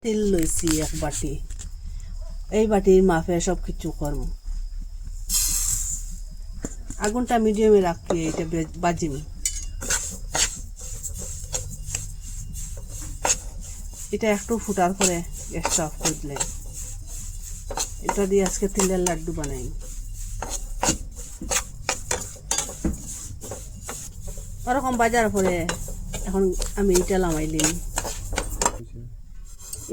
তেল লইছি এক বাটি, এই বাটির মাপে সব কিছু করব। আগুনটা মিডিয়ামে রাখি, এটা বাজিম। এটা একটু ফুটার পরে গ্যাসটা অফ করে দিলেন। এটা দিয়ে আজকে তিলের লাড্ডু বানাই। ওরকম বাজার পরে এখন আমি এটা লামাইলিম।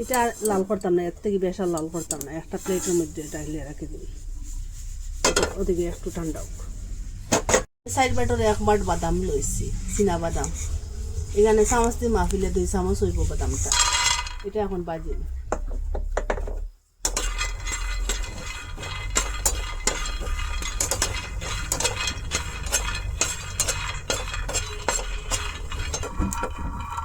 এটা লাল করতাম না, এর থেকে বেশ আর লাল করতাম না। একটা প্লেটের মধ্যে ডাইলে রাখি দিই, ওদিকে একটু ঠান্ডা হোক। সাইড বাটরে 1 বাট বাদাম লইছি, চীনা বাদাম। এখানে চামচ দিয়ে মাফিলে 2 চামচ হইব বাদামটা। এটা এখন বাজিম।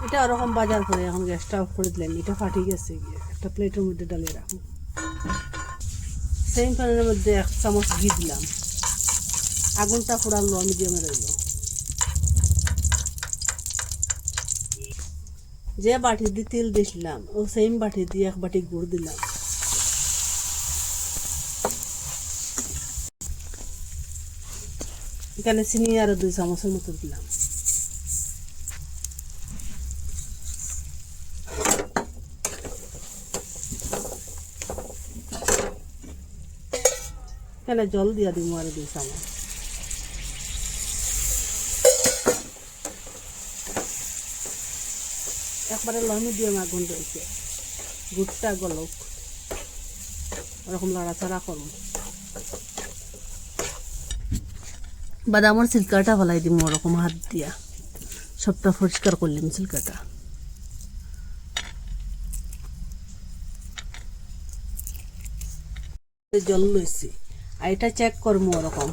এটা ওরকম বাজার করে এখন গ্যাসটা অফ করে দিলেন। এটা ফাটি গেছে, একটা প্লেটের মধ্যে ডালিয়ে রাখুন। সেম প্যানের মধ্যে 1 চামচ ঘি দিলাম। আগুনটা পুরা লো মিডিয়ামে রইল। যে বাটি দিয়ে তেল দিছিলাম ও সেম বাটি দিয়ে 1 বাটি গুড় দিলাম। এখানে চিনি আরো 2 চামচের মতো দিলাম। এখানে জল দিয়া দিব আরো 2 চামচ। একবারে লো মিডিয়াম আগুন রয়েছে। গুড়টা গলক, ওরকম লড়াচড়া করব। বাদামের ছিলকাটা ফেলাই দিব ওরকম হাত দিয়া, সবটা পরিষ্কার করলাম ছিলকাটা। জল লইছি আর এটা চেক করবো ওরকম।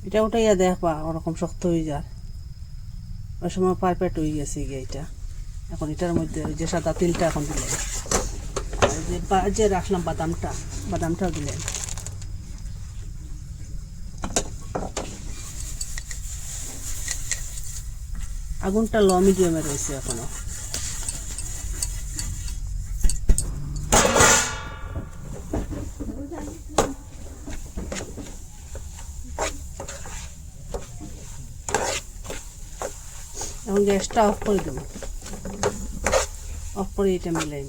এটা উঠাইয়া দেখবা ওরকম শক্ত হয়ে যায়, ওই সময় পারফেক্ট হয়ে গেছে গিয়ে এটা। এখন এটার মধ্যে ওই যে সাদা তিলটা এখন দিলেন, আর যে রাখলাম বাদামটাও দিলেন। আগুনটা লো মিডিয়ামে রয়েছে এখনো। এখন গ্যাসটা অফ করে দেব। অফ করে এটা মিলাই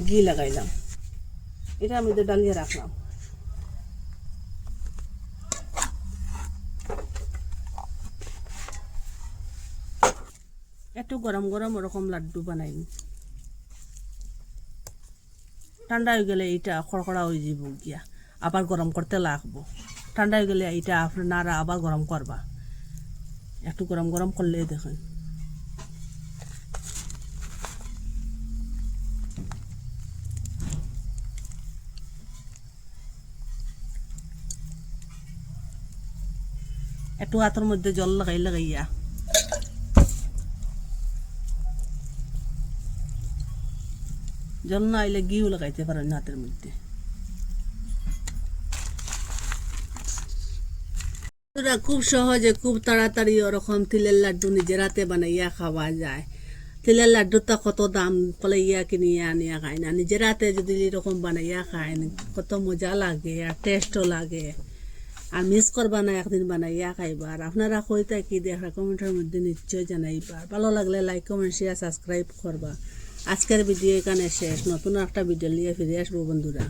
ঘি লাগাইলাম। এটা আমি ডালিয়ে রাখলাম। একটু গরম গরম ওরকম লাড্ডু বানাইনি। ঠান্ডা হয়ে গেলে এইটা খড়খড়া হয়ে যাব গিয়া, আবার গরম করতে লাগবো। ঠান্ডা হয়ে গেলে এইটা আপনারা আবার গরম করবা। একটু গরম গরম করলে দেখেন একটু হাতের মধ্যে জল লাগাইয়া জল না আইলে ঘিও লাগাইতে পারেন হাতের মধ্যে। খুব সহজে খুব তাড়াতাড়ি ওরকম তিলের লাড্ডু নিজের হাতে বানাইয়া খাওয়া যায়। তিলের লাড্ডুটা কত দাম কলাইয়া কিনিয়া আনিয়া খায় না, নিজের হাতে যদি এরকম বানাইয়া খায় কত মজা লাগে আর টেস্টও লাগে। আর মিস করবা না, একদিন বানাইয়া খাইবা। আর আপনারা কই থাকি দেখা কমেন্টের মধ্যে নিশ্চয় জানাইবা। ভালো লাগলে লাইক কমেন্ট শেয়ার সাবস্ক্রাইব করবা। আজকের ভিডিও এখানে শেষ। নতুন একটা ভিডিও নিয়ে ফিরে আসবো বন্ধুরা।